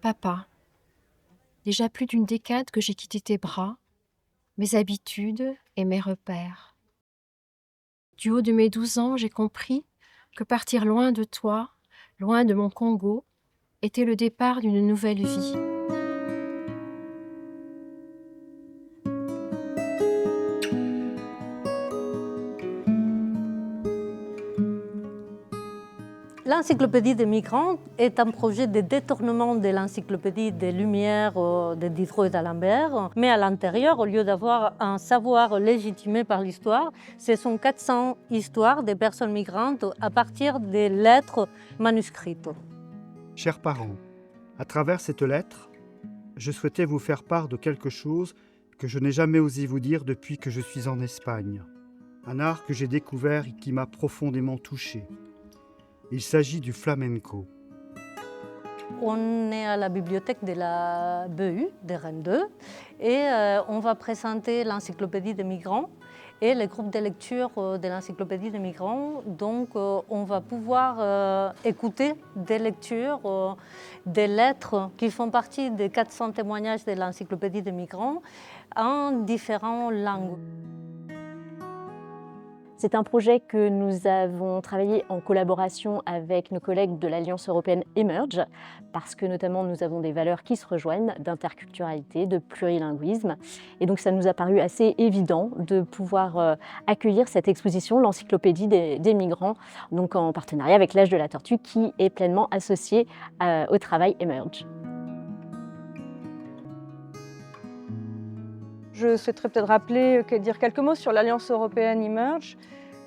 Papa, déjà plus d'une décade que j'ai quitté tes bras, mes habitudes et mes repères. Du haut de mes 12 ans, j'ai compris que partir loin de toi, loin de mon Congo, était le départ d'une nouvelle vie. L'Encyclopédie des migrants est un projet de détournement de l'Encyclopédie des Lumières de Diderot et d'Alembert. Mais à l'intérieur, au lieu d'avoir un savoir légitimé par l'histoire, ce sont 400 histoires des personnes migrantes à partir des lettres manuscrites. Chers parents, à travers cette lettre, je souhaitais vous faire part de quelque chose que je n'ai jamais osé vous dire depuis que je suis en Espagne. Un art que j'ai découvert et qui m'a profondément touché. Il s'agit du flamenco. On est à la bibliothèque de la BU de Rennes 2 et on va présenter l'Encyclopédie des migrants et les groupes de lecture de l'Encyclopédie des migrants. Donc on va pouvoir écouter des lectures, des lettres qui font partie des 400 témoignages de l'Encyclopédie des migrants en différentes langues. C'est un projet que nous avons travaillé en collaboration avec nos collègues de l'Alliance européenne Emerge, parce que notamment nous avons des valeurs qui se rejoignent d'interculturalité, de plurilinguisme. Et donc ça nous a paru assez évident de pouvoir accueillir cette exposition, l'Encyclopédie des migrants, donc en partenariat avec l'Âge de la Tortue, qui est pleinement associé au travail Emerge. Je souhaiterais peut-être dire quelques mots sur l'Alliance européenne Emerge,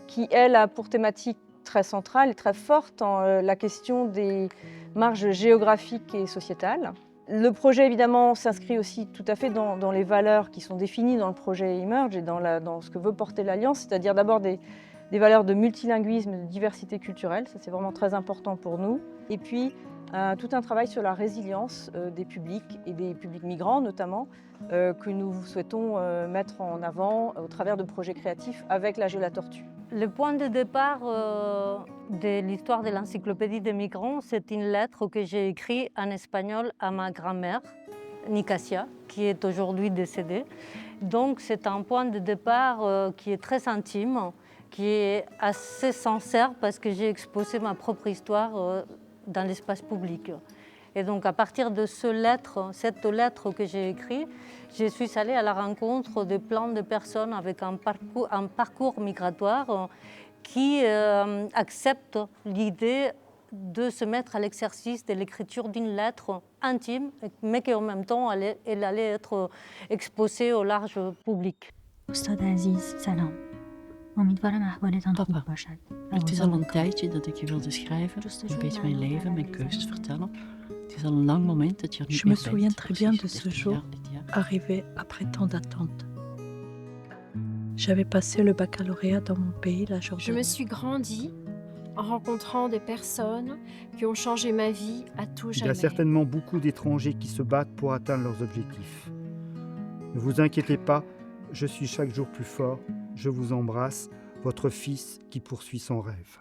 qui, elle, a pour thématique très centrale et très forte la question des marges géographiques et sociétales. Le projet, évidemment, s'inscrit aussi tout à fait dans les valeurs qui sont définies dans le projet Emerge et dans ce que veut porter l'Alliance, c'est-à-dire d'abord des valeurs de multilinguisme, de diversité culturelle, ça c'est vraiment très important pour nous. Et puis, tout un travail sur la résilience des publics et des publics migrants notamment, que nous souhaitons mettre en avant au travers de projets créatifs avec l'Âge de la Tortue. Le point de départ de l'histoire de l'Encyclopédie des migrants, c'est une lettre que j'ai écrite en espagnol à ma grand-mère, Nicasia, qui est aujourd'hui décédée. Donc c'est un point de départ qui est très intime, qui est assez sincère parce que j'ai exposé ma propre histoire dans l'espace public. Et donc à partir de cette lettre que j'ai écrite, je suis allée à la rencontre de plein de personnes avec un parcours migratoire qui acceptent l'idée de se mettre à l'exercice de l'écriture d'une lettre intime, mais qu'en même temps elle allait être exposée au large public. استاد عزیز سلام. امیدوارم احوالتان خوب Papa, باشد. het is al een tijdje dat ik je wilde schrijven, een beetje mijn leven, mijn keuzes vertellen. Het is al een lang moment dat je er niet Je me meer souviens bent. très bien de Precies ce 30 jour, jaar dit jaar. arrivé après tant d'attentes. J'avais passé le baccalauréat dans mon pays, la Je Jordanie. me suis grandie en rencontrant des personnes qui ont changé ma vie à tout Il y a jamais. certainement beaucoup d'étrangers qui se battent pour atteindre leurs objectifs. Ne vous inquiétez pas, je suis chaque jour plus fort. Je vous embrasse, votre fils qui poursuit son rêve.